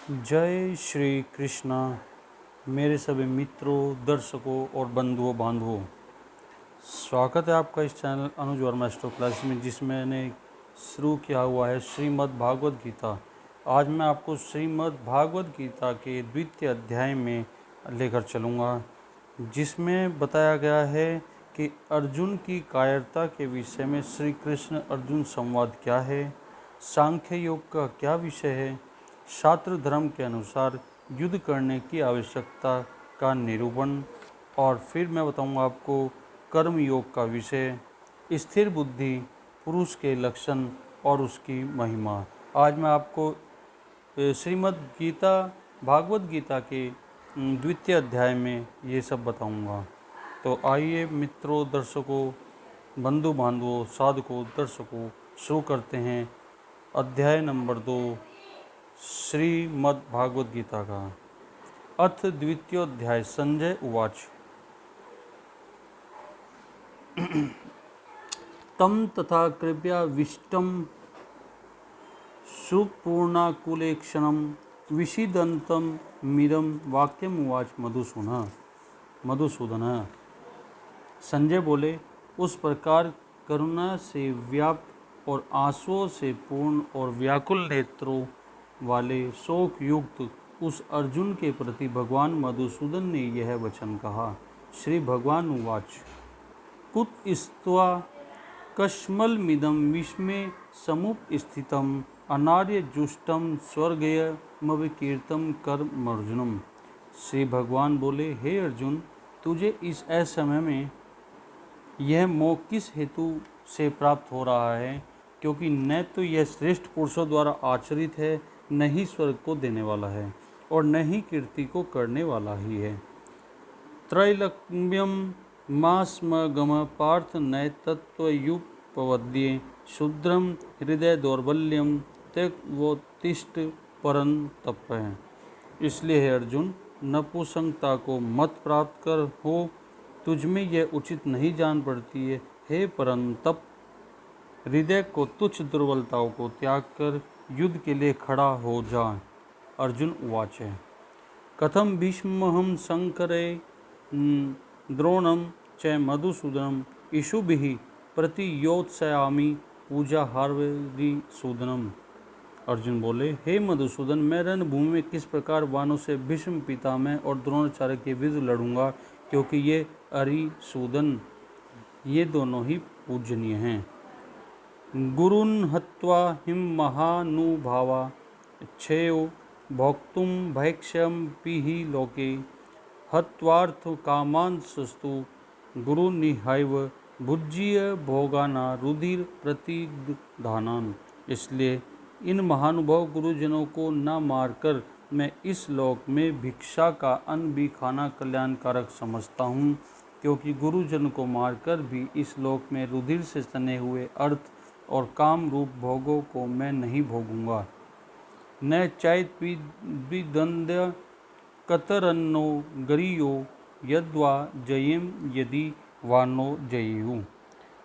जय श्री कृष्णा मेरे सभी मित्रों, दर्शकों और बंधुओं बांधवों। स्वागत है आपका इस चैनल अनुज वर्मा एस्ट्रो क्लास में, जिसमें मैंने शुरू किया हुआ है श्रीमद् भागवत गीता। आज मैं आपको श्रीमद् भागवत गीता के द्वितीय अध्याय में लेकर चलूँगा, जिसमें बताया गया है कि अर्जुन की कायरता के विषय में श्री कृष्ण अर्जुन संवाद क्या है, सांख्य योग का क्या विषय है, शास्त्र धर्म के अनुसार युद्ध करने की आवश्यकता का निरूपण, और फिर मैं बताऊंगा आपको कर्म योग का विषय, स्थिर बुद्धि, पुरुष के लक्षण और उसकी महिमा। आज मैं आपको श्रीमद् गीता भागवत गीता के द्वितीय अध्याय में ये सब बताऊंगा। तो आइए मित्रों, दर्शकों, बंधु बांधवों, साधकों, दर्शकों, शुरू करते हैं अध्याय नंबर 2 श्रीमद् भागवत गीता का। अथ द्वितीयोध्याय। संजय उवाच। तम तथा कृपयाविष्टं सुपूर्णाकुलेक्षणं विषीदन्तं मीरं वाक्यमुवाच मधुसूदन। संजय बोले, उस प्रकार करुणा से व्याप्त और आंसुओं से पूर्ण और व्याकुल नेत्रों वाले शोक युक्त उस अर्जुन के प्रति भगवान मधुसूदन ने यह वचन कहा। श्री भगवान उवाच। कुतस्त्वा कश्मलमिदं विस्मे समुपस्थितम् अनार्यजुष्टं स्वर्गयमविकीर्तं कर्मर्जुनम्। श्री भगवान बोले, हे अर्जुन, तुझे इस असमय में यह मोह किस हेतु से प्राप्त हो रहा है, क्योंकि न तो यह श्रेष्ठ पुरुषों द्वारा आचरित है, न ही स्वर्ग को देने वाला है, और न ही कीर्ति को करने वाला ही है। त्रैलक्ष्यं मास्मगम पार्थ नैतत्त्वयुपपद्ये शूद्रं हृदय दौर्बल्यं त्यक्त्वोत्तिष्ठ परन्तप। इसलिए हे अर्जुन, नपुंसकता को मत प्राप्त कर हो, तुझमें यह उचित नहीं जान पड़ती है। हे परंतप, हृदय को तुच्छ दुर्बलताओं को त्याग कर युद्ध के लिए खड़ा हो जा। अर्जुन उवाच। कथम भीष्महं शंकरे द्रोणं च मधुसूदनम् इषुभिः प्रतियोत्स्यामि पूजाहार्वरिसूदनम्। अर्जुन बोले, हे मधुसूदन, मैं रणभूमि में किस प्रकार वानों से भीष्म पितामह और द्रोणाचार्य के विरुद्ध लड़ूंगा, क्योंकि ये अरिसूदन ये दोनों ही पूजनीय हैं। गुरुन् हत्वा हिं महानुभावा क्षयो भोक्तुं भैक्ष्यमपि लोके हत्वार्थ कामांस्तु गुरुनिहैव भुज्य भोगाना रुधिर प्रतिदानान्। इसलिए इन महानुभाव गुरुजनों को न मारकर मैं इस लोक में भिक्षा का अन्न भी खाना कल्याणकारक समझता हूँ, क्योंकि गुरुजन को मारकर भी इस लोक में रुधिर से सने हुए अर्थ और काम रूप भोगों को मैं नहीं भोगूंगा। न चैत्विदंद्य कतरन्नो गरीयो यद्वा जयेम यदि वानो जयेयु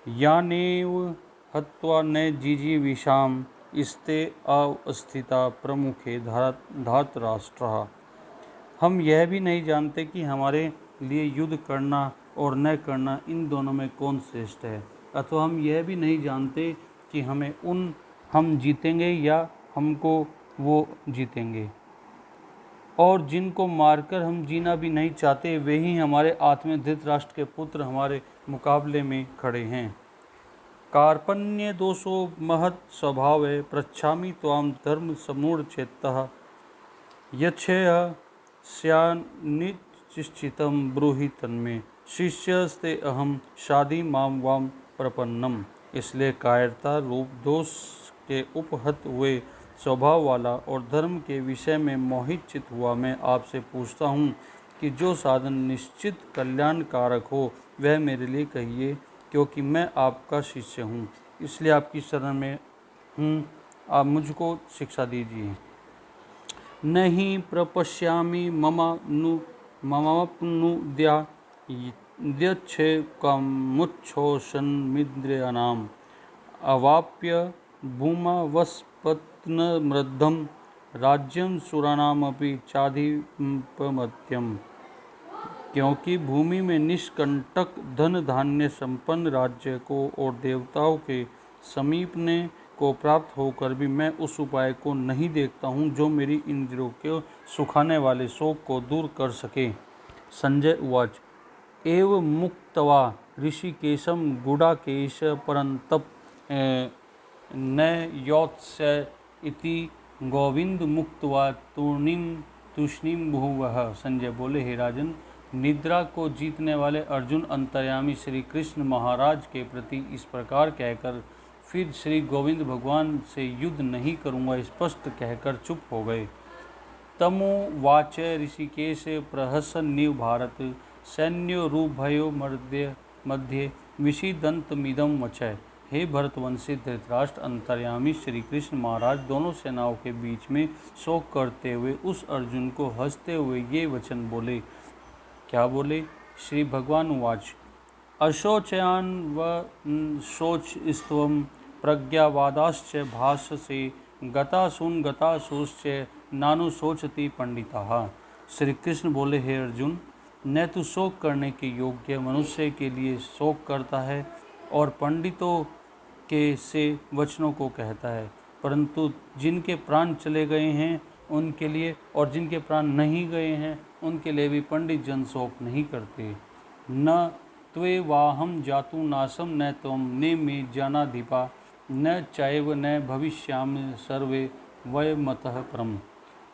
यानेव हत्वा न जिजीविषाम स्ते अवस्थिता प्रमुखे धातराष्ट्रः। हम यह भी नहीं जानते कि हमारे लिए युद्ध करना और न करना इन दोनों में कौन श्रेष्ठ है, अथवा हम यह भी नहीं जानते कि हम जीतेंगे या हमको वो जीतेंगे। और जिनको मारकर हम जीना भी नहीं चाहते, वे ही हमारे आत्मीय धृतराष्ट्र के पुत्र हमारे मुकाबले में खड़े हैं। कार्पण्य दोषो महत् स्वभाव पृच्छामि त्वां धर्म समूढ़ चेत्तः यच्छ्य स्यान्निश्चितं ब्रूहि तन्मे शिष्यस्ते अहम शादी माम वाम प्रपन्नम। इसलिए कायरता रूप दोष के उपहत हुए स्वभाव वाला और धर्म के विषय में मोहित चित हुआ मैं आपसे पूछता हूँ कि जो साधन निश्चित कल्याणकारक हो वह मेरे लिए कहिए, क्योंकि मैं आपका शिष्य हूँ, इसलिए आपकी शरण में हूँ। आप मुझको शिक्षा दीजिए। नहीं प्रपश्यामि ममाप्नुद्या यच्छेकमुच्छोषन्मिन्द्रियाणाम् अवाप्य भूमावस्पत्नमृद्धं राज्यम सुराणामपि चाधिपमत्यम। क्योंकि भूमि में निष्कंटक धन धान्य संपन्न राज्य को और देवताओं के समीपने को प्राप्त होकर भी मैं उस उपाय को नहीं देखता हूँ जो मेरी इंद्रियों के सुखाने वाले शोक को दूर कर सके। संजय उवाच एव मुक्त्वा ऋषिकेशं गुडाकेश परन्तप न योत्स्य इति गोविंद मुक्त्वा तूष्णीम भुवः। संजय बोले, हे राजन, निद्रा को जीतने वाले अर्जुन अंतर्यामी श्री कृष्ण महाराज के प्रति इस प्रकार कहकर फिर श्री गोविंद भगवान से युद्ध नहीं करूँगा स्पष्ट कहकर चुप हो गए। तमुवाच ऋषिकेश प्रहसन्निव भारत सैन्योरुभयो मध्ये विषीदन्तमिदं वचः। हे भरतवंशी धृतराष्ट्र, अंतर्यामी श्री कृष्ण महाराज दोनों सेनाओं के बीच में शोक करते हुए उस अर्जुन को हंसते हुए ये वचन बोले। क्या बोले? श्री भगवान उवाच अशोचयान व शोचस्त्वं प्रज्ञावादाश्च भाषसे गतासूश्च नानु शोचति पंडिताः। श्री कृष्ण बोले, हे अर्जुन, न तो शोक करने के योग्य मनुष्य के लिए शोक करता है और पंडितों के से वचनों को कहता है, परंतु जिनके प्राण चले गए हैं उनके लिए और जिनके प्राण नहीं गए हैं उनके लिए भी पंडित जन शोक नहीं करते। न त्वे वाहम जातु नासम न त्वं ने मे जानाधिपा न चैव न भविष्यामि सर्वे वयमतः परम।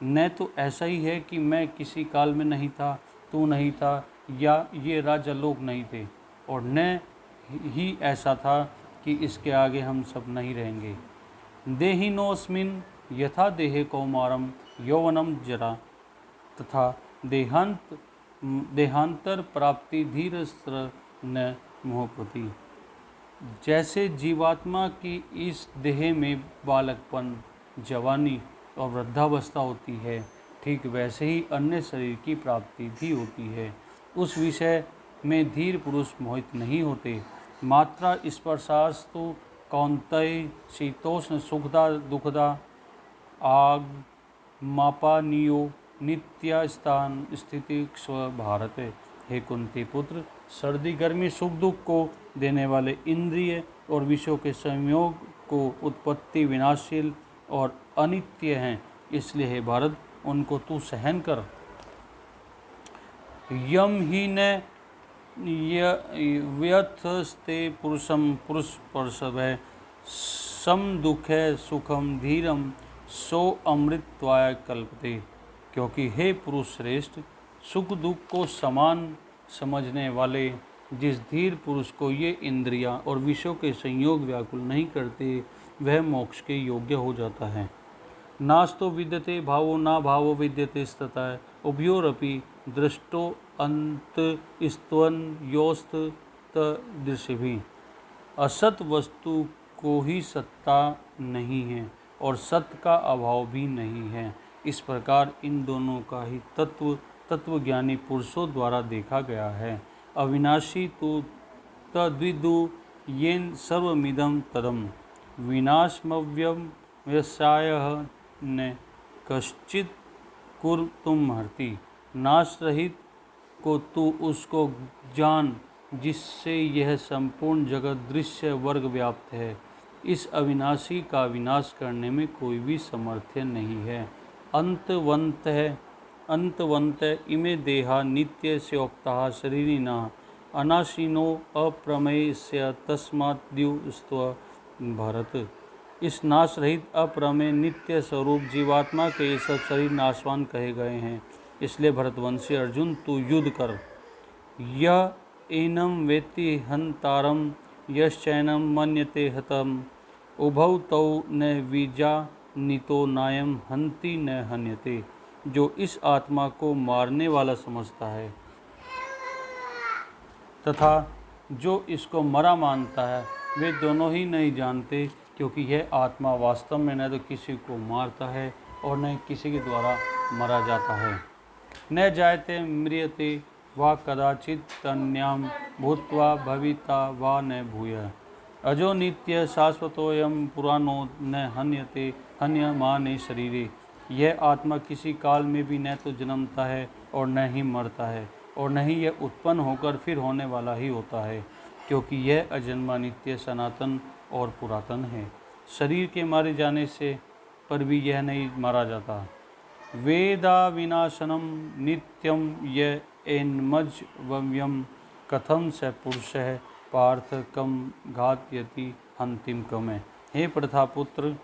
न तो ऐसा ही है कि मैं किसी काल में नहीं था, तू नहीं था, या ये राजा लोग नहीं थे, और न ही ऐसा था कि इसके आगे हम सब नहीं रहेंगे। देहिनोऽस्मिन् यथा देहे कौमारम यौवनम जरा तथा देहांतर प्राप्ति धीरस्त्र न मोहपति। जैसे जीवात्मा की इस देह में बालकपन, जवानी और वृद्धावस्था होती है, ठीक वैसे ही अन्य शरीर की प्राप्ति भी होती है। उस विषय में धीर पुरुष मोहित नहीं होते। मात्रा स्पर्शास्तु कौन्तेय शीतोष्ण सुखदा दुखदा आग मापानियो नित्यास्थान स्थिति स्व भारत। हे कुंती पुत्र, सर्दी गर्मी सुख दुख को देने वाले इंद्रिय और विषयों के संयोग को उत्पत्ति विनाशील और अनित्य हैं, इसलिए हे भारत उनको तू सहन कर। यम ही न व्यथस्ते पुरुषम पुरुष परसव सम दुखे सुखम धीरम सो अमृतत्वाय कल्पते। क्योंकि हे पुरुष श्रेष्ठ, सुख दुख को समान समझने वाले जिस धीर पुरुष को ये इंद्रियां और विषयों के संयोग व्याकुल नहीं करते, वह मोक्ष के योग्य हो जाता है। नास्तो विद्यते भावो ना भावो विद्यते स्तता उभयोरपि दृष्टो अंत स्तवन योस्त दृश्यभि। असत वस्तु को ही सत्ता नहीं है और सत्य का अभाव भी नहीं है। इस प्रकार इन दोनों का ही तत्वज्ञानी पुरुषों द्वारा देखा गया है। अविनाशी तो तद्विदु येन सर्वमिदं तदम विनाशमव्यम व्यवसायः न कश्चित् कुर्तुमर्हति। नाश रहित को तू उसको जान जिससे यह संपूर्ण जगत दृश्य वर्ग व्याप्त है। इस अविनाशी का विनाश करने में कोई भी सामर्थ्य नहीं है। अंतवंत इमे देहा नित्य स्योक्ता शरीरिणः अनाशिनो अप्रमेयस्य तस्मात् द्युस्त्व भारत। इस नाश रहित अप्रमेय नित्य स्वरूप जीवात्मा के ये सब शरीर नाशवान कहे गए हैं, इसलिए भरतवंशी अर्जुन तू युद्ध कर। यह एनम वेत्ति हंतारम यश्चैनम मन्यते हतम उभौ तौ न विजानीतो नायम हंति न हन्यते। जो इस आत्मा को मारने वाला समझता है तथा जो इसको मरा मानता है, वे दोनों ही नहीं जानते, क्योंकि यह आत्मा वास्तव में न तो किसी को मारता है और न किसी के द्वारा मरा जाता है। न जायते म्रियते वा कदाचित् तन्याम भूत्वा भविता वा न भूयः। अजो नित्य शाश्वतोऽयं पुराणो न हन्यते हन्यमाने शरीरे। यह आत्मा किसी काल में भी न तो जन्मता है और न ही मरता है, और न ही यह उत्पन्न होकर फिर होने वाला ही होता है, क्योंकि यह अजन्मा, नित्य, सनातन और पुरातन है। शरीर के मारे जाने से पर भी यह नहीं मारा जाता। वेदा विनाशनम नित्यम य एन्मज्वयम कथम स पुरुषः पार्थ कम घातयति हंतिम कमे। हे प्रथापुत्र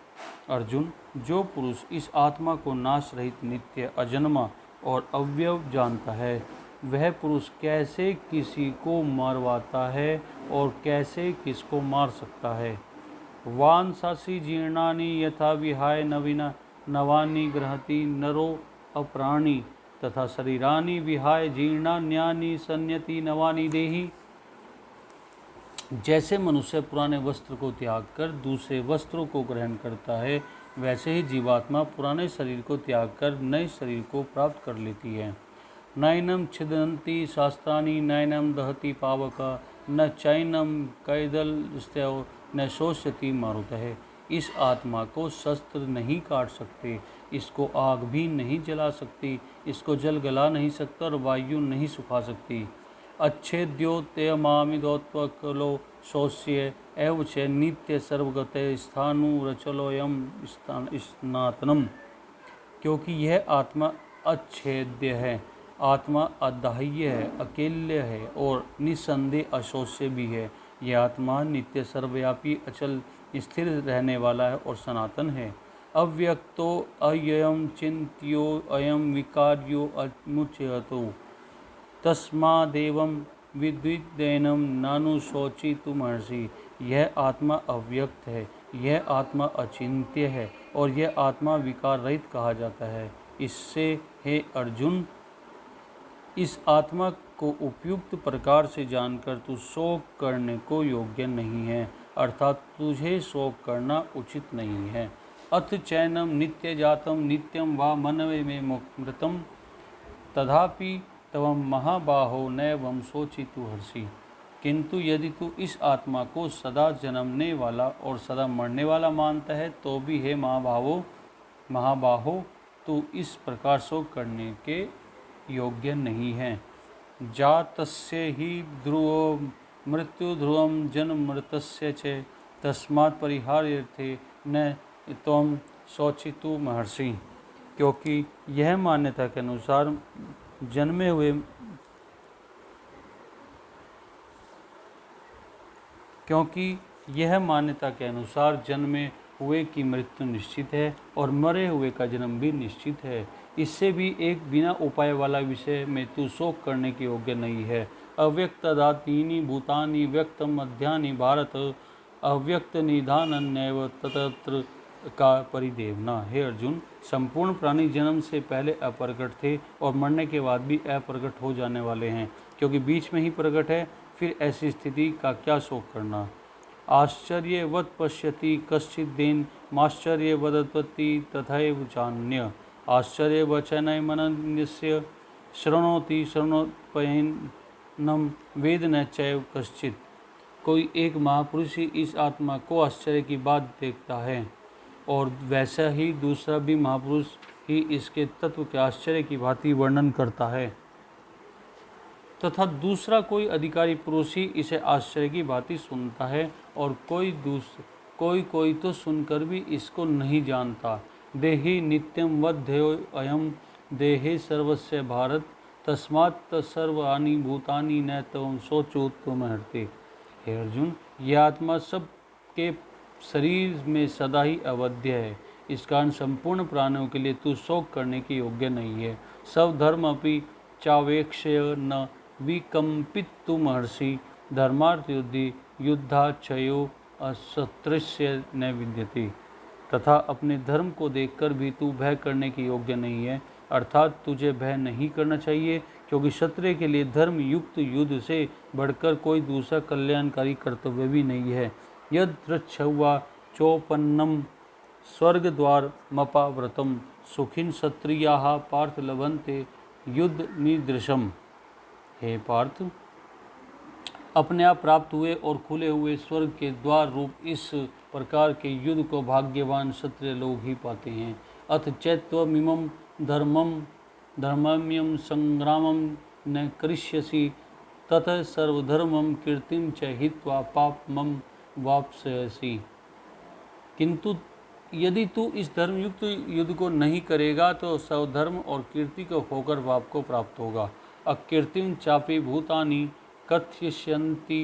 अर्जुन, जो पुरुष इस आत्मा को नाश रहित, नित्य, अजन्मा और अव्यव जानता है, वह पुरुष कैसे किसी को मरवाता है और कैसे किसको मार सकता है। वांसासी जीर्णानि यथा विहाय नवीना नवानि गृहति नरो अप्राणी तथा शरीरानि विहाय जीर्णान्यानि संयति नवानि देहि। जैसे मनुष्य पुराने वस्त्र को त्याग कर दूसरे वस्त्रों को ग्रहण करता है, वैसे ही जीवात्मा पुराने शरीर को त्याग कर नए शरीर को प्राप्त कर लेती है। नैनम छिदन्ति शास्त्राणि नैनम दहति पावक न चैनम कैदलस्त्यो न शोष्यति मारुतः। इस आत्मा को शस्त्र नहीं काट सकते, इसको आग भी नहीं जला सकती, इसको जल गला नहीं सकता और वायु नहीं सुखा सकती। अच्छेद्योत्यमामिदोत्वकलो शोष्य एव च नित्य सर्वगते स्थाणुरचलोयम स्नातनम। क्योंकि यह आत्मा अच्छेद्य है, आत्मा अदाह्य है, अकेल्य है और निसंदेह अशोष्य भी है। यह आत्मा नित्य, सर्वव्यापी, अचल, स्थिर रहने वाला है और सनातन है। अव्यक्तो अयम चिंत्यो अयम विकार्यो अमुच्यतो तस्मादेवं विद्विदैनं नानुशोचितुमर्हसि। यह आत्मा अव्यक्त है, यह आत्मा अचिंत्य है और यह आत्मा विकार रहित कहा जाता है। इससे हे अर्जुन, इस आत्मा को उपयुक्त प्रकार से जानकर तू शोक करने को योग्य नहीं है, अर्थात तुझे शोक करना उचित नहीं है। अथ चैनम नित्य जातम नित्यम वा मनवे में मृतम तथापि तवम महाबाहो नैवं शोचितु हर्षि। किंतु यदि तू इस आत्मा को सदा जन्मने वाला और सदा मरने वाला मानता है, तो भी हे महाबाहो तू इस प्रकार शोक करने के योग्य नहीं है। जातस्य हि ध्रुवो मृत्यु ध्रुवं जन्ममृतस्य च तस्मात् परिहार्यर्थे न त्वं शोचितु महर्षि। क्योंकि यह मान्यता के अनुसार जन्मे हुए की मृत्यु निश्चित है और मरे हुए का जन्म भी निश्चित है। इससे भी एक बिना उपाय वाला विषय में तू शोक करने के योग्य नहीं है। अव्यक्तदातीनि भूतानि व्यक्तम मध्यानि भारत अव्यक्त निधानन्यव ततत्र का परिदेवना। हे अर्जुन, संपूर्ण प्राणी जन्म से पहले अप्रकट थे और मरने के बाद भी अप्रकट हो जाने वाले हैं, क्योंकि बीच में ही प्रकट है। फिर ऐसी स्थिति का क्या शोक करना। आश्चर्यवत् पश्यति कश्चिदेन माश्चर्यवदत्पत्ति तथैव चान्य आश्चर्यवचनमनन्यस्य शृणोति शृणोत्पयनं वेद न चैव कश्चित्। कोई एक महापुरुष ही इस आत्मा को आश्चर्य की बात देखता है और वैसा ही दूसरा भी महापुरुष ही इसके तत्व के आश्चर्य की भांति वर्णन करता है, तथा दूसरा कोई अधिकारी पुरुष ही इसे आश्चर्य की भांति सुनता है और कोई तो सुनकर भी इसको नहीं जानता। देहि नित्यं वध्यो अयम देहे सर्वस्य भारत तस्मात् सर्वाणि भूतानि न त्वं शोचोत्तमहर्ते। हे अर्जुन, यह आत्मा सब के शरीर में सदा ही अवध्य है, इस कारण संपूर्ण प्राणियों के लिए तू शोक करने के योग्य नहीं है। सब धर्म अपि चावेक्ष्य न विकम्पितु महर्षि धर्मार्थ युद्धि युद्धाक्षयो असदृश्य न विद्यते। तथा अपने धर्म को देखकर भी तू भय करने के योग्य नहीं है, अर्थात तुझे भय नहीं करना चाहिए, क्योंकि क्षत्रिय के लिए धर्म युक्त युद्ध से बढ़कर कोई दूसरा कल्याणकारी कर्तव्य भी नहीं है। यद्रक्षवा चोपन्नम स्वर्गद्वार मपाव्रतम सुखिन क्षत्रियाः पार्थ लभन्ते युद्ध निदृशम। हे पार्थ, अपने आप प्राप्त हुए और खुले हुए स्वर्ग के द्वार रूप इस प्रकार के युद्ध को भाग्यवान क्षत्रिय लोग ही पाते हैं। अथ चैत्वमिमं धर्मम्यं संग्रामं न करिष्यसि ततः सर्वधर्मं कीर्तिं च हित्वा पापमं वाप्स्यसि। किंतु यदि तू इस धर्मयुक्त युद्ध को नहीं करेगा तो स्वधर्म और कीर्ति को खोकर पाप को प्राप्त होगा। अकीर्तिम चापि भूतानि कथयिष्यन्ति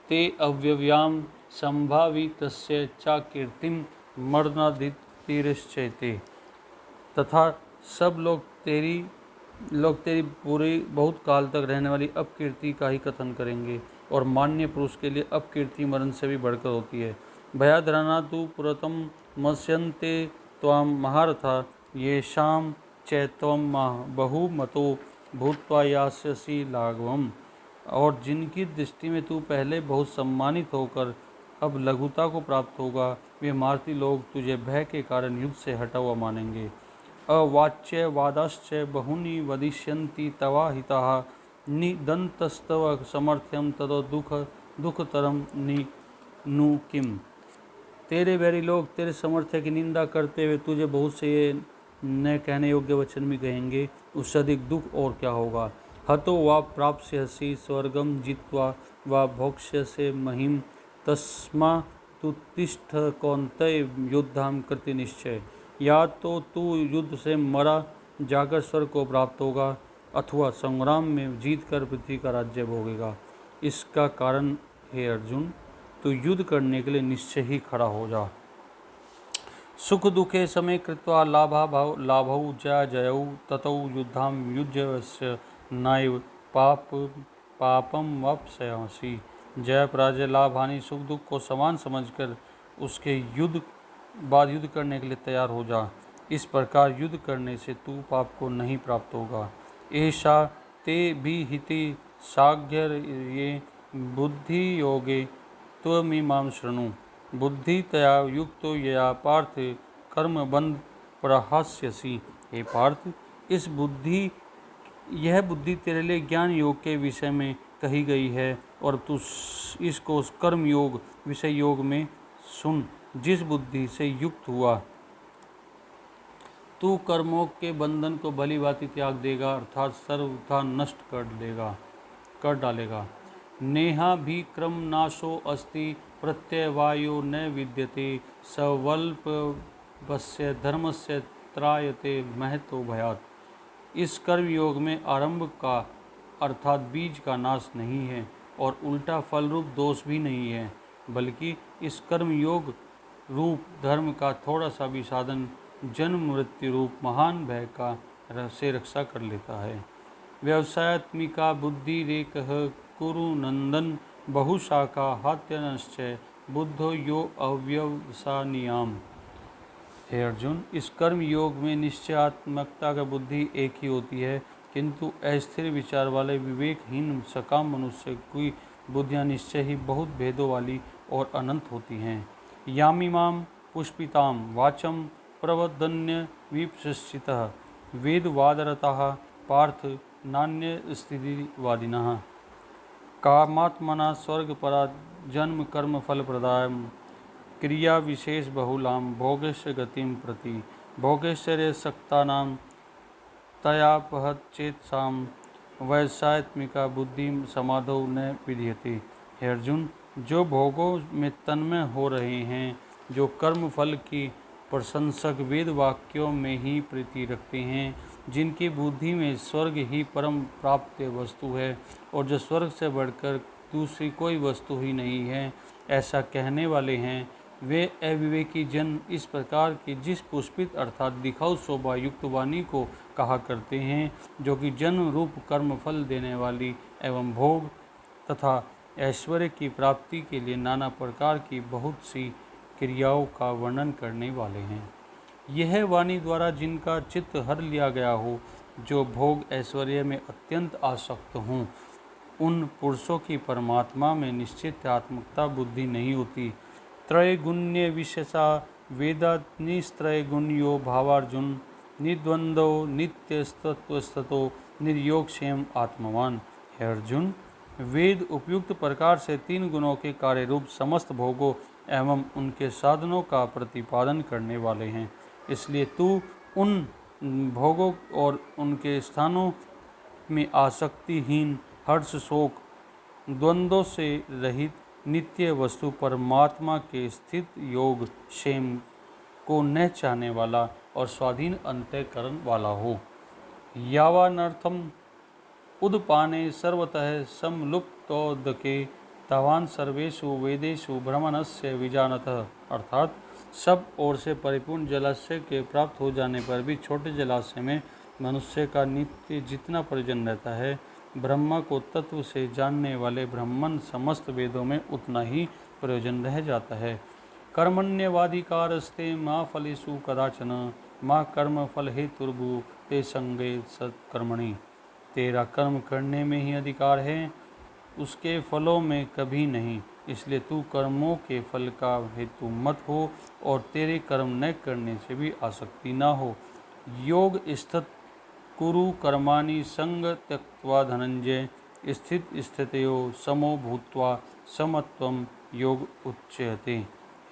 ते अव्यव्याम संभावितस्य च कीर्तिम मरणादितिरश्चैते। तथा सब लोग तेरी पूरी बहुत काल तक रहने वाली अपकीर्ति का ही कथन करेंगे, और मान्य पुरुष के लिए अपकीर्ति मरण से भी बढ़कर होती है। भयाधराना तु पुरतम मत्स्यन्ते त्वाम महारथा येषां च त्वं बहुमतो भूत्वा यास्यसि लाघवम्। और जिनकी दृष्टि में तू पहले बहुत सम्मानित होकर अब लघुता को प्राप्त होगा, वे मारुति लोग तुझे भय के कारण युद्ध से हटा हुआ मानेंगे। अवाच्य वादाश्च बहुनि वदिष्यन्ति तवा हिताः निदन्तस्तव समर्थ्यं ततो दुःखतरं नु किम्। तेरे बैरी लोग तेरे सामर्थ्य की निंदा करते हुए तुझे बहुत से न कहने योग्य वचन भी कहेंगे, उससे अधिक दुख और क्या होगा। हतो वा प्राप्स्यसि स्वर्गम जित्वा वा भोक्ष्यसे महिम तस्मा तुतिष्ठ कौन्तेय युद्धाम कृति निश्चय। या तो तू युद्ध से मरा जाकर स्वर्ग को प्राप्त होगा, अथवा संग्राम में जीतकर पृथ्वी का राज्य भोगेगा। इसका कारण हे अर्जुन, तू युद्ध करने के लिए निश्चय ही खड़ा हो जा। सुख दुखे समय कृत्वा लाभौ जयौ ततौ युद्धाम युज्यस्य नैव पापम वाप्स्यसि। जय पराजय लाभ हानि सुख दुख को समान समझकर उसके बाद युद्ध करने के लिए तैयार हो जा। इस प्रकार युद्ध करने से तू पाप को नहीं प्राप्त होगा। ऐसा ते विहिति साग्र्ये बुद्धि योगे त्वमिमां शृणु। बुद्धि तया युक्तो यया पार्थ कर्म बंध प्रहास्यसि। हे पार्थ, यह बुद्धि तेरे लिए ज्ञान योग के विषय में कही गई है, और तू इसको कर्म योग विषय योग में सुन। जिस बुद्धि से युक्त हुआ तू कर्मों के बंधन को भली भांति त्याग देगा, अर्थात सर्वथा नष्ट कर डालेगा। नेहा भी क्रम नाशो अस्ति प्रत्यवायो न विद्यते सवल्प वस्य धर्मस्य त्रायते महतो भयात्। इस कर्म योग में आरंभ का अर्थात बीज का नाश नहीं है, और उल्टा फल रूप दोष भी नहीं है, बल्कि इस कर्म योग रूप धर्म का थोड़ा सा भी साधन जन्म मृत्यु रूप महान भय से रक्षा कर लेता है। व्यवसायत्मिका बुद्धि रेकः कुरु नंदन बहुशाखा हात्यनश्च बुद्धो यो अव्यवसानियाम। हे अर्जुन, इस कर्म योग में निश्चयात्मकता का बुद्धि एक ही होती है, किंतु अस्थिर विचार वाले विवेकहीन सकाम मनुष्य की बुद्धियाँ निश्चय ही बहुत भेदों वाली और अनंत होती हैं। यामिमाम पुष्पिताम वाचम प्रवदन्य विपश्चितः वेदवादरताः पार्थ नान्य स्थितिवादिनः कामात्मना स्वर्गपरा जन्म कर्म फल प्रदायम क्रिया विशेष बहुलाम भोगेश्वर गतिम प्रति भोगेश्वर्य सक्तानां तयापहत चेतसाम वैसात्मिका बुद्धि समाधौ न विधीयते। हे अर्जुन, जो भोगों में तन्मय हो रहे हैं, जो कर्म फल की प्रशंसक वेद वाक्यों में ही प्रीति रखते हैं, जिनकी बुद्धि में स्वर्ग ही परम प्राप्त वस्तु है, और जो स्वर्ग से बढ़कर दूसरी कोई वस्तु ही नहीं है, ऐसा कहने वाले हैं, वे अविवेकी जन इस प्रकार की जिस पुष्पित अर्थात दिखाऊ शोभा युक्त वाणी को कहा करते हैं, जो कि जन्म रूप कर्म फल देने वाली एवं भोग तथा ऐश्वर्य की प्राप्ति के लिए नाना प्रकार की बहुत सी क्रियाओं का वर्णन करने वाले हैं। यह वाणी द्वारा जिनका चित्त हर लिया गया हो, जो भोग ऐश्वर्य में अत्यंत आसक्त हों, उन पुरुषों की परमात्मा में निश्चित आत्मकता बुद्धि नहीं होती। त्रैगुण्य विशेषा वेदानिस्त्रैगुण्यो भावार्जुन निद्वंदो नित्यस्तत्वस्थतो निर्योगक्षेम आत्मवान। हे अर्जुन, वेद उपयुक्त प्रकार से तीन गुणों के कार्य रूप समस्त भोगों एवं उनके साधनों का प्रतिपादन करने वाले हैं। इसलिए तू उन भोगों और उनके स्थानों में आसक्तिहीन, हर्ष शोक द्वंद्वों से रहित नित्य वस्तु परमात्मा के स्थित योग क्षेम को न चाहने वाला और स्वाधीन अंतःकरण वाला हो। यावानर्थम उदपाने सर्वतः समलुप्तोदके तावान सर्वेषु वेदेषु ब्रह्मणस्य विजानतः, अर्थात सब ओर से परिपूर्ण जलाशय के प्राप्त हो जाने पर भी छोटे जलाशय में मनुष्य का नित्य जितना प्रयोजन रहता है, ब्रह्मा को तत्व से जानने वाले ब्राह्मण समस्त वेदों में उतना ही प्रयोजन रह जाता है। कर्मण्यवाधिकारस्ते माँ फलेषु कदाचन माँ कर्म फल हेतुर्भु ते संगे सत्कर्मणि। तेरा कर्म करने में ही अधिकार है, उसके फलों में कभी नहीं, इसलिए तू कर्मों के फल का हेतु मत हो और तेरे कर्म न करने से भी आसक्ति न हो। योग स्थित कुरु कर्माणि संग त्यक्त्वा धनंजय स्थित स्थितयो समो भूत्वा समत्वम योग उच्यते।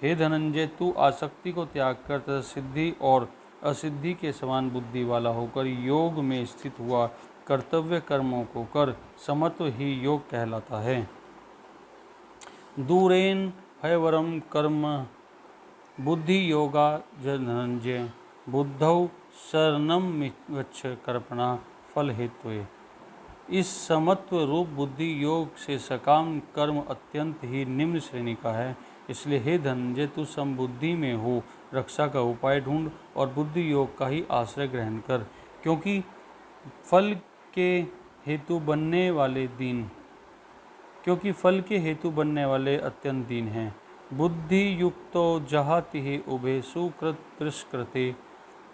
हे धनंजय, तू आसक्ति को त्याग कर तथा सिद्धि और असिद्धि के समान बुद्धि वाला होकर योग में स्थित हुआ कर्तव्य कर्मों को कर, समत्व ही योग कहलाता है। दूरेन हैवरम कर्म बुद्धि योगा धनंजय बुद्धौ शरणम गच्छ कर्पणा फल हेतु। इस समत्व रूप बुद्धि योग से सकाम कर्म अत्यंत ही निम्न श्रेणी का है, इसलिए हे धनंजय, तू समबुद्धि में हो, रक्षा का उपाय ढूंढ और बुद्धि योग का ही आश्रय ग्रहण कर, क्योंकि फल के हेतु बनने वाले अत्यंत दीन हैं। बुद्धि युक्तो जहाति ही उभे सुकृत तिरस्कृते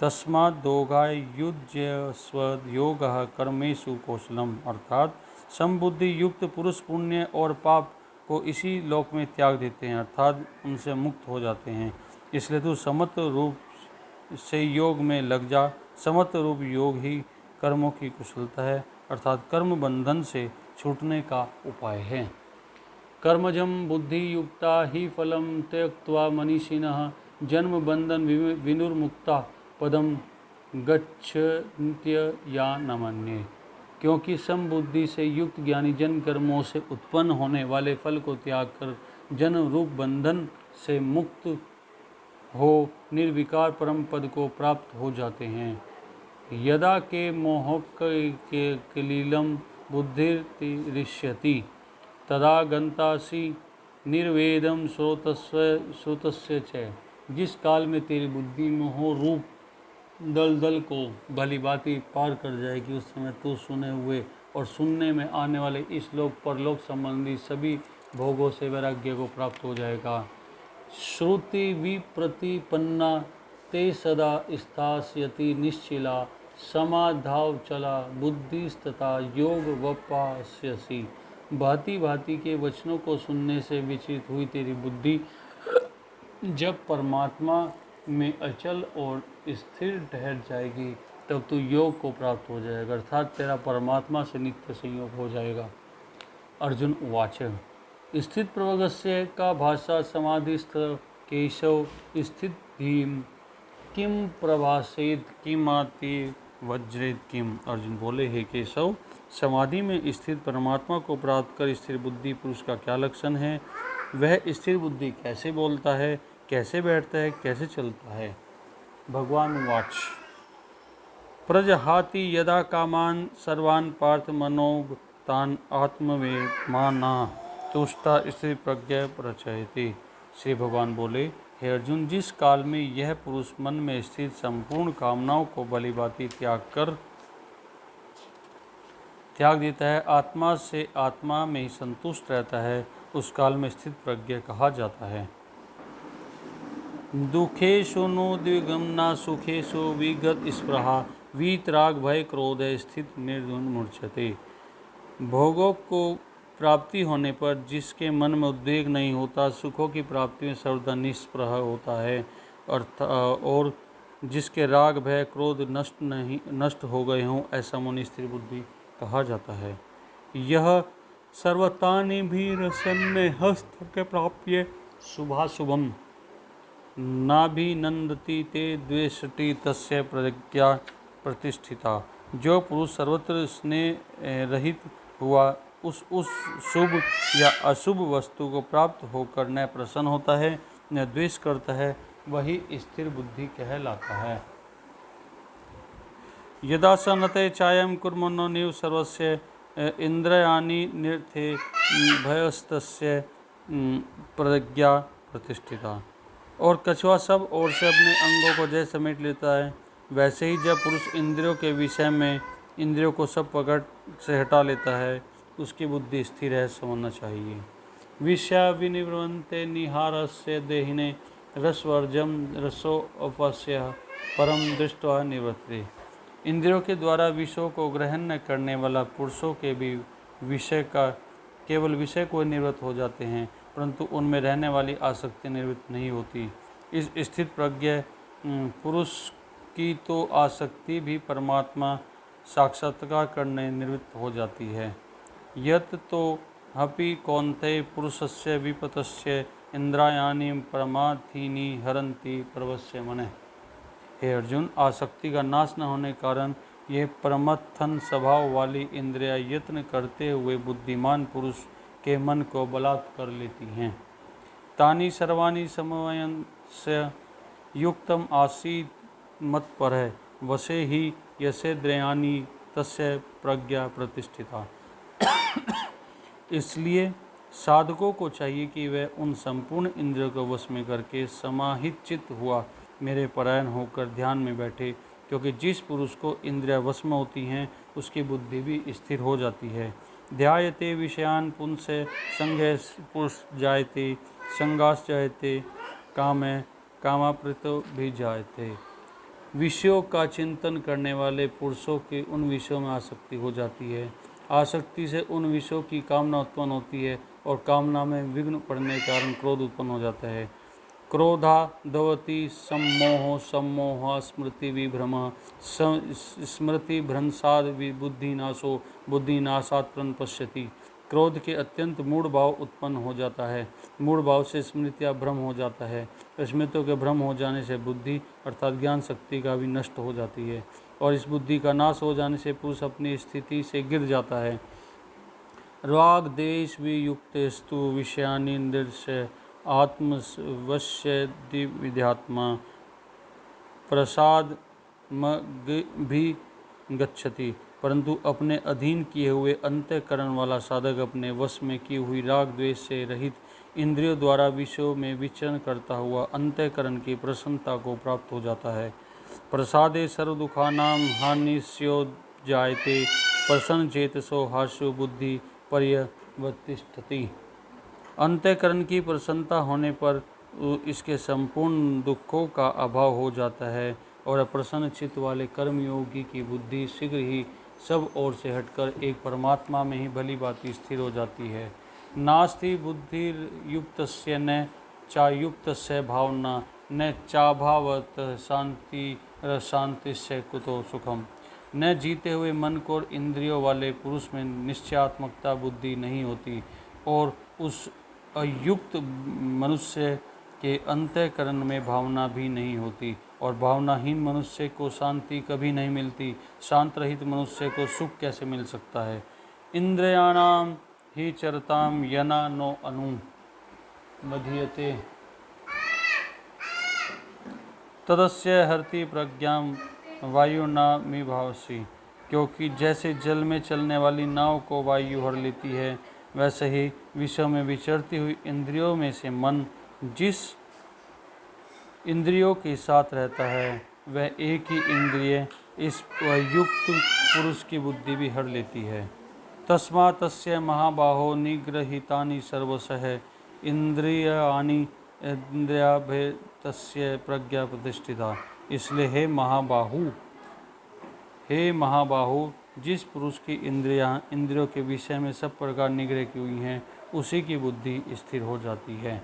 तस्मात् दोगाय युज्यस्व योगः कर्मेषु कौशलम, अर्थात समबुद्धि युक्त पुरुष पुण्य और पाप को इसी लोक में त्याग देते हैं, अर्थात उनसे मुक्त हो जाते हैं। इसलिए तू समत्व रूप से योग में लग जा। समत्व रूप योग ही कर्मों की कुशलता है, अर्थात कर्म बंधन से छूटने का उपाय है। कर्मजम बुद्धि युक्ता ही फलम त्यक्त्वा मनीषिणः जन्म बंधन विनुर्मुक्ता पदम गच्छन्त्य या न मन्ये। क्योंकि समबुद्धि से युक्त ज्ञानी जन्म कर्मों से उत्पन्न होने वाले फल को त्याग कर जन्म रूप बंधन से मुक्त हो निर्विकार परम पद को प्राप्त हो जाते हैं। यदा के मोहक के कलीलम बुद्धिर्तिरिष्यति तदा गंतासि निर्वेदम श्रोतस्य च। जिस काल में तेरी बुद्धि मोह रूप दलदल को भली भांति पार कर जाएगी, उस समय तू सुने हुए और सुनने में आने वाले इस लोक परलोक संबंधी सभी भोगों से वैराग्य को प्राप्त हो जाएगा। श्रुति विप्रतिपन्ना ते सदा स्थास्यति निश्चिला समाधाव चला बुद्धिस्तथा योग वपास्यसि। भांति भांति के वचनों को सुनने से विचलित हुई तेरी बुद्धि जब परमात्मा में अचल और स्थिर ठहर जाएगी, तब तू योग को प्राप्त हो जाएगा, अर्थात तेरा परमात्मा से नित्य संयोग हो जाएगा। अर्जुन उवाच स्थित प्रवगस्य का भाषा समाधिस्थ केशव स्थित भीम किम प्रभासेत किमाति वज्रेत किम। अर्जुन बोले, हे केशव, समाधि में स्थित परमात्मा को प्राप्त कर स्थिर बुद्धि पुरुष का क्या लक्षण है? वह स्थिर बुद्धि कैसे बोलता है, कैसे बैठता है, कैसे चलता है? भगवान वाच प्रजहाति यदा कामान सर्वान् पार्थ मनोगतान् आत्मवेमाना तुष्टा स्थिर प्रज्ञा प्रचयति। श्री भगवान बोले, हे अर्जुन, जिस काल में यह पुरुष मन में स्थित संपूर्ण कामनाओं को भलीभांति त्याग देता है, आत्मा से आत्मा में ही संतुष्ट रहता है, उस काल में स्थित प्रज्ञा कहा जाता है। दुखेषु नोद्विग्ना सुखेषु विगत स्पृहा वीतराग भय क्रोध स्थित निर्धुन मूर्छते। भोगों को प्राप्ति होने पर जिसके मन में उद्वेग नहीं होता, सुखों की प्राप्ति में सर्वदा निष्प्रह होता है, और जिसके राग भय क्रोध नष्ट हो गए हों, ऐसा मुनि स्थिर बुद्धि कहा जाता है। यह सर्वतानि भी रसन्ने हस्त के प्राप्य शुभाशुभम नाभिनंदति ते द्वेषति तस्य प्रज्ञा प्रतिष्ठिता। जो पुरुष सर्वत्र स्नेह रहित हुआ उस शुभ या अशुभ वस्तु को प्राप्त होकर न प्रसन्न होता है न द्वेष करता है, वही स्थिर बुद्धि कहलाता है। यदा स नते चायं कुर्मनो निव सर्वस्य इंद्रियाणि निरथे भयस्तस्य प्रज्ञा प्रतिष्ठिता। और कछुआ सब ओर से अपने अंगों को जैसे समेट लेता है, वैसे ही जब पुरुष इंद्रियों के विषय में इंद्रियों को सब पकड़ से हटा लेता है, उसकी बुद्धि स्थिर है, समझना चाहिए। विषया विनिवृंते निहारस्य देहिने रसवर्जम रसो अपस्य परम दृष्टवा निवृत्ति। इंद्रियों के द्वारा विषयों को ग्रहण न करने वाला पुरुषों के भी केवल विषय को निवृत्त हो जाते हैं, परंतु उनमें रहने वाली आसक्ति निवृत्त नहीं होती। इस स्थित प्रज्ञ पुरुष की तो आसक्ति भी परमात्मा साक्षात्कार करने निवृत्त हो जाती है। यत तो हपि कौन्तेय पुरुषस्य विपतस्य इंद्रियाणि प्रमाथीनि हरन्ति प्रवस्य मनः। हे अर्जुन, आसक्ति का नाश न होने के कारण ये प्रमथन स्वभाव वाली इंद्रियां यत्न करते हुए बुद्धिमान पुरुष के मन को बलात् कर लेती हैं। तानि सर्वाणि समवयस्य युक्तम आसीत् मत्परः वशे ही यसेन्द्रियाणि तस्य प्रज्ञा प्रतिष्ठिता। इसलिए साधकों को चाहिए कि वह उन संपूर्ण इंद्रियों को वश में करके समाहित चित्त हुआ मेरे परायण होकर ध्यान में बैठे, क्योंकि जिस पुरुष को इंद्रियां वश में होती हैं उसकी बुद्धि भी स्थिर हो जाती है। ध्यायते विषयान पुंस संगः पुरुष जायते संगास जायते कामे कामाप्रीतो भी जायते। विषयों का चिंतन करने वाले पुरुषों की उन विषयों में आसक्ति हो जाती है। आसक्ति से उन विषयों की कामना उत्पन्न होती है और कामना में विघ्न पड़ने के कारण क्रोध उत्पन्न हो जाता है। क्रोधा दवती सम्मोह सम्मोह स्मृति विभ्रम स्मृति भ्रंसाद बुद्धिनाशो बुद्धिनाशात् प्रणपश्यति। क्रोध के अत्यंत मूढ़ भाव उत्पन्न हो जाता है। मूढ़ भाव से स्मृति या भ्रम हो जाता है। स्मृतियों के भ्रम हो जाने से बुद्धि अर्थात ज्ञान शक्ति का भी नष्ट हो जाती है, और इस बुद्धि का नाश हो जाने से पुरुष अपनी स्थिति से गिर जाता है। राग देश वियुक्तेस्तु विषयानि निर्दस्य आत्मवश्य विध्यात्मा प्रसाद भी गच्छति। परंतु अपने अधीन किए हुए अंतःकरण वाला साधक अपने वश में की हुई राग द्वेष से रहित इंद्रियों द्वारा विषयों में विचरण करता हुआ अंतःकरण की प्रसन्नता को प्राप्त हो जाता है। प्रसादे सर्व दुखानां हानिस्यो जायते प्रसन्न चेतसो हास्यो बुद्धि पर्यवतिष्ठति। अंतःकरण की प्रसन्नता होने पर इसके संपूर्ण दुखों का अभाव हो जाता है और प्रसन्न चित्त वाले कर्मयोगी की बुद्धि शीघ्र ही सब ओर से हटकर एक परमात्मा में ही भली भांति स्थिर हो जाती है। नास्ति बुद्धिर्युक्तस्य न चायुक्तस्य भावना न चाभावत शांतिस्य कुतो सुखम। न जीते हुए मन को इंद्रियों वाले पुरुष में निश्चयात्मकता बुद्धि नहीं होती, और उस अयुक्त मनुष्य के अंतःकरण में भावना भी नहीं होती, और भावनाहीन मनुष्य को शांति कभी नहीं मिलती। शांत रहित मनुष्य को सुख कैसे मिल सकता है। इंद्रियाणाम ही चरताम यना नो अनु मधीयते तदस्य हरति प्रज्ञाम वायुनामिभावसी। क्योंकि जैसे जल में चलने वाली नाव को वायु हर लेती है, वैसे ही विषयों में विचरती हुई इंद्रियों में से मन जिस इंद्रियों के साथ रहता है वह एक ही इंद्रिय इस युक्त पुरुष की बुद्धि भी हर लेती है। तस्मात् तस्य महाबाहो निगृहीतानि सर्वशः इंद्रियाणि इंद्रियाभेदस्य प्रज्ञा प्रतिष्ठिता। इसलिए हे महाबाहु, जिस पुरुष की इंद्रियों के विषय में सब प्रकार निग्रह की हुई हैं, उसी की बुद्धि स्थिर हो जाती है।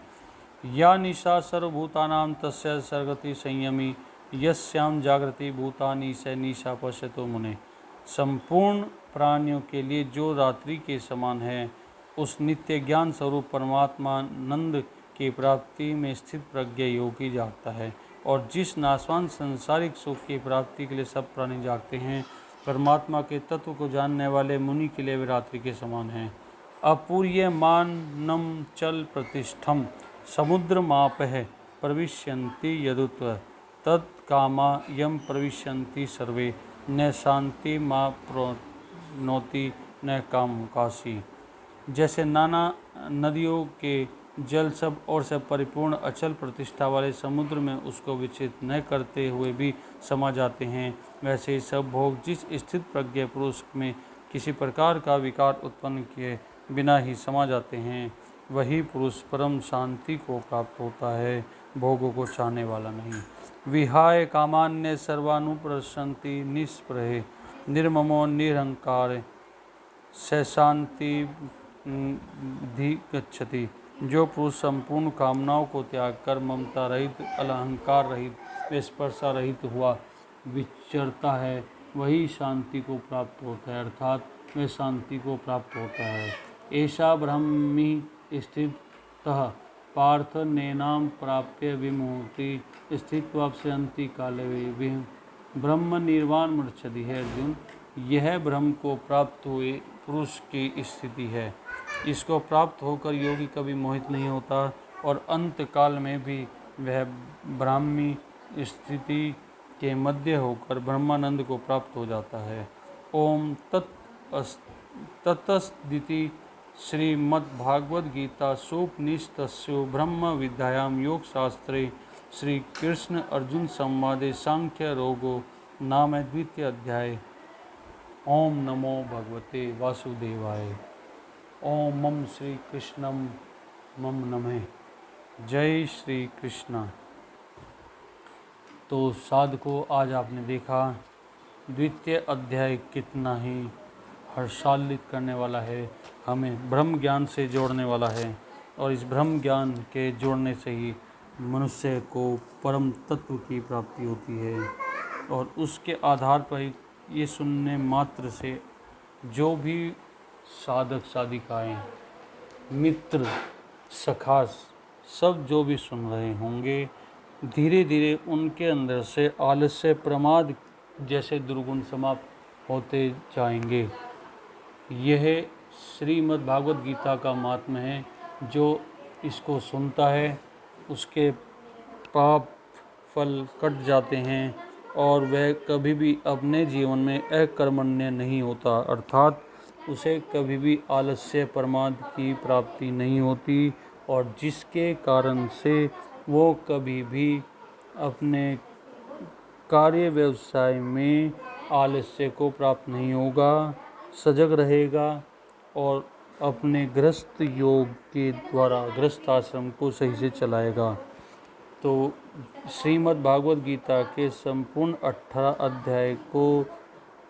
या निशा सर्वभूतानां तस्य सर्गति संयमी यस्याम जागृति भूतानि स निशा पश्यतो मुने। संपूर्ण प्राणियों के लिए जो रात्रि के समान है, उस नित्य ज्ञान स्वरूप परमात्मा नंद की प्राप्ति में स्थित प्रज्ञ योगी जागता है, और जिस नाशवान संसारिक सुख की प्राप्ति के लिए सब प्राणी जागते हैं, परमात्मा के तत्व को जानने वाले मुनि के लिए वे रात्रि के समान हैं। अपूर्यमानं चल प्रतिष्ठम समुद्र मापह प्रविश्यन्ति यदुत्व तत्कामा यम प्रविश्यन्ति सर्वे न शांति मा प्रोनोति न कामकाशी। जैसे नाना नदियों के जल सब और से परिपूर्ण अचल प्रतिष्ठा वाले समुद्र में उसको विचलित न करते हुए भी समा जाते हैं, वैसे ही सब भोग जिस स्थित प्रज्ञ पुरुष में किसी प्रकार का विकार उत्पन्न किए बिना ही समा जाते हैं, वही पुरुष परम शांति को प्राप्त होता है, भोगों को चाहने वाला नहीं। विहाय कामान्य सर्वानुप्रशंति निष्प्रहे निर्ममो निरहंकार सशांति गच्छति। जो पुरुष संपूर्ण कामनाओं को त्याग कर ममता रहित, अलहंकार रहित, स्पर्शा रहित हुआ विचरता है, वही शांति को प्राप्त होता है, अर्थात वह शांति को प्राप्त होता है। ऐसा ब्रह्मी स्थितः पार्थ नैनाम प्राप्य विमुक्ति स्थित्वाप्स्यन्ति काले ब्रह्म निर्वाण मृच्छति है। अर्जुन, यह ब्रह्म को प्राप्त हुए पुरुष की स्थिति है। इसको प्राप्त होकर योगी कभी मोहित नहीं होता और अंत काल में भी वह ब्राह्मी स्थिति के मध्य होकर ब्रह्मानंद को प्राप्त हो जाता है। ओम ततस्दिति श्रीमद्भागवत गीता सूपनिषत्सु ब्रह्म विद्यायां योग शास्त्रे श्री कृष्ण अर्जुन संवादे सांख्य रोगो नाम द्वितीय अध्याय। ओम नमो भगवते वासुदेवाय। ओम मम श्री कृष्णम मम नमः। जय श्री कृष्ण। तो साधको, आज आपने देखा द्वितीय अध्याय कितना ही हर्षान्वित करने वाला है, हमें ब्रह्म ज्ञान से जोड़ने वाला है, और इस ब्रह्म ज्ञान के जोड़ने से ही मनुष्य को परम तत्व की प्राप्ति होती है। और उसके आधार पर ये सुनने मात्र से जो भी साधक साधिकाएं, मित्र, सखा, सब जो भी सुन रहे होंगे, धीरे धीरे उनके अंदर से आलस्य, प्रमाद जैसे दुर्गुण समाप्त होते जाएंगे। यह श्रीमद् भागवत गीता का महात्म्य है। जो इसको सुनता है उसके पाप फल कट जाते हैं और वह कभी भी अपने जीवन में अकर्मण्य नहीं होता, अर्थात उसे कभी भी आलस्य, प्रमाद की प्राप्ति नहीं होती, और जिसके कारण से वो कभी भी अपने कार्य व्यवसाय में आलस्य को प्राप्त नहीं होगा, सजग रहेगा और अपने गृहस्थ योग के द्वारा गृहस्थ आश्रम को सही से चलाएगा। तो श्रीमद् भागवत गीता के संपूर्ण 18 अध्याय को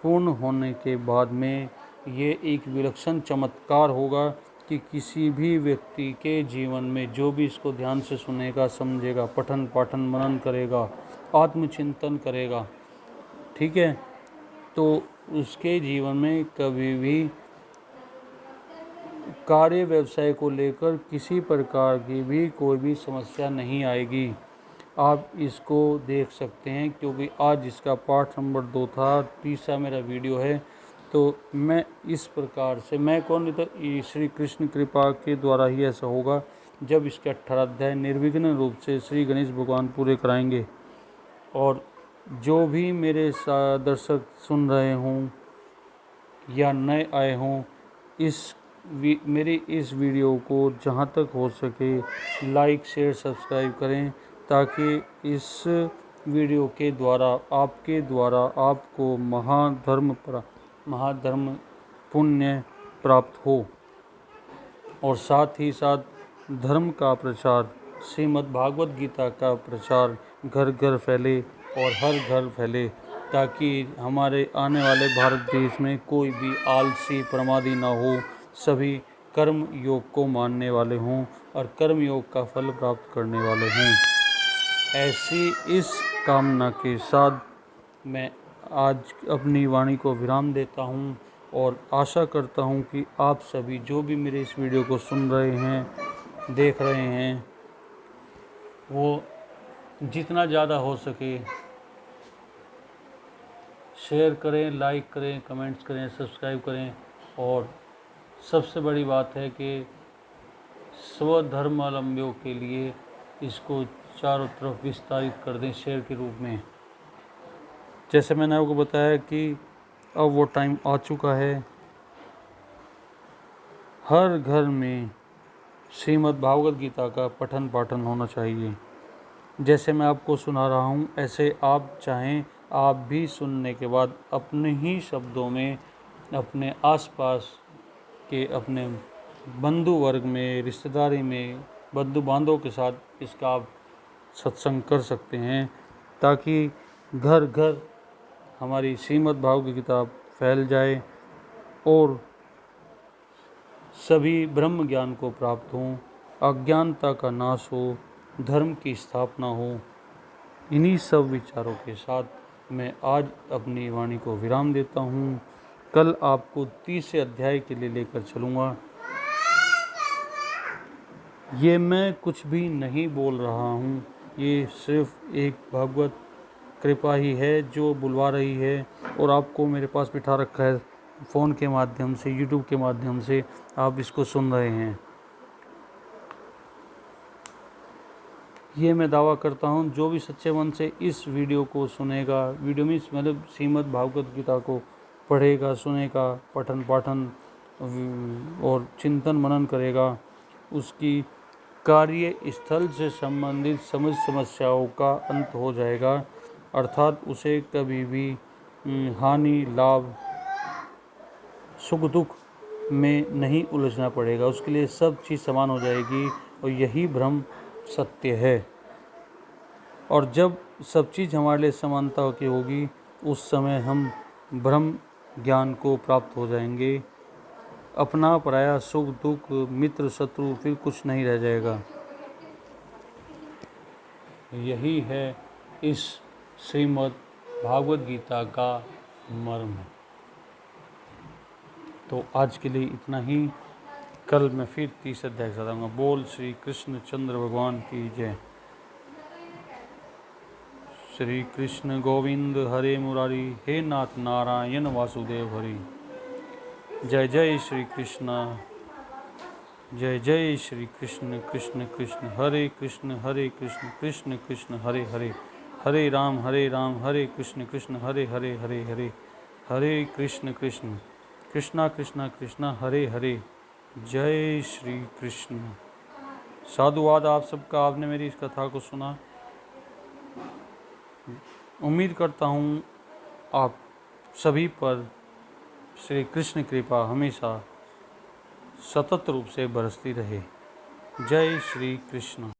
पूर्ण होने के बाद में ये एक विलक्षण चमत्कार होगा कि किसी भी व्यक्ति के जीवन में जो भी इसको ध्यान से सुनेगा, समझेगा, पठन पाठन मनन करेगा, आत्मचिंतन करेगा, ठीक है, तो उसके जीवन में कभी भी कार्य व्यवसाय को लेकर किसी प्रकार की भी कोई भी समस्या नहीं आएगी। आप इसको देख सकते हैं, क्योंकि आज इसका पाठ नंबर 2 था, तीसरा मेरा वीडियो है। तो मैं इस प्रकार से, मैं कौन नहीं था, श्री कृष्ण कृपा के द्वारा ही ऐसा होगा जब इसके 18 अध्याय निर्विघ्न रूप से श्री गणेश भगवान पूरे कराएंगे। और जो भी मेरे दर्शक सुन रहे हों या नए आए हों, मेरी इस वीडियो को जहाँ तक हो सके लाइक, शेयर, सब्सक्राइब करें, ताकि इस वीडियो के द्वारा आपको महाधर्म पुण्य प्राप्त हो, और साथ ही साथ धर्म का प्रचार, श्रीमद् भागवत गीता का प्रचार घर घर फैले और हर घर फैले, ताकि हमारे आने वाले भारत देश में कोई भी आलसी, प्रमादी ना हो, सभी कर्म योग को मानने वाले हों और कर्म योग का फल प्राप्त करने वाले हों। ऐसी इस कामना के साथ मैं आज अपनी वाणी को विराम देता हूं, और आशा करता हूं कि आप सभी जो भी मेरे इस वीडियो को सुन रहे हैं, देख रहे हैं, वो जितना ज़्यादा हो सके शेयर करें, लाइक करें, कमेंट्स करें, सब्सक्राइब करें। और सबसे बड़ी बात है कि स्वधर्मावलंबियों के लिए इसको चारों तरफ विस्तारित कर दें शेयर के रूप में। जैसे मैंने आपको बताया कि अब वो टाइम आ चुका है, हर घर में श्रीमद् भागवत गीता का पठन पाठन होना चाहिए। जैसे मैं आपको सुना रहा हूँ ऐसे आप चाहें आप भी सुनने के बाद अपने ही शब्दों में अपने आसपास के अपने बंधु वर्ग में, रिश्तेदारी में, बंधु बांधवों के साथ इसका आप सत्संग कर सकते हैं, ताकि घर घर हमारी श्रीमद् भागवत गीता फैल जाए और सभी ब्रह्म ज्ञान को प्राप्त हों, अज्ञानता का नाश हो, धर्म की स्थापना हो। इन्हीं सब विचारों के साथ मैं आज अपनी वाणी को विराम देता हूँ। कल आपको 30 अध्याय के लिए लेकर चलूँगा। ये मैं कुछ भी नहीं बोल रहा हूँ, ये सिर्फ एक भगवत कृपा ही है जो बुलवा रही है और आपको मेरे पास बिठा रखा है फ़ोन के माध्यम से, यूट्यूब के माध्यम से आप इसको सुन रहे हैं। ये मैं दावा करता हूँ जो भी सच्चे मन से इस वीडियो को सुनेगा, वीडियो मीन्स मतलब श्रीमद् भागवत गीता को पढ़ेगा, सुनेगा, पठन पाठन और चिंतन मनन करेगा, उसकी कार्य स्थल से संबंधित समस्याओं का अंत हो जाएगा। अर्थात उसे कभी भी हानि लाभ सुख दुख में नहीं उलझना पड़ेगा, उसके लिए सब चीज़ समान हो जाएगी और यही ब्रह्म सत्य है। और जब सब चीज़ हमारे लिए समानता की होगी उस समय हम ब्रह्म ज्ञान को प्राप्त हो जाएंगे। अपना पराया सुख दुख मित्र शत्रु फिर कुछ नहीं रह जाएगा। यही है इस श्रीमद् भागवत गीता का मर्म। तो आज के लिए इतना ही। कल मैं फिर 30 अध्याय के साथ आऊँगा। बोल श्री कृष्ण चंद्र भगवान की जय। श्री कृष्ण गोविंद हरे मुरारी, हे नाथ नारायण वासुदेव हरि। जय जय श्री कृष्ण, जय जय श्री कृष्ण। कृष्ण कृष्ण हरे कृष्ण, हरे कृष्ण कृष्ण कृष्ण हरे हरे, हरे राम हरे कृष्ण कृष्ण हरे हरे, हरे हरे, हरे कृष्ण कृष्ण कृष्णा कृष्णा कृष्णा हरे हरे। जय श्री कृष्ण। साधुवाद आप सबका, आपने मेरी इस कथा को सुना। उम्मीद करता हूँ आप सभी पर श्री कृष्ण कृपा हमेशा सतत रूप से बरसती रहे। जय श्री कृष्ण।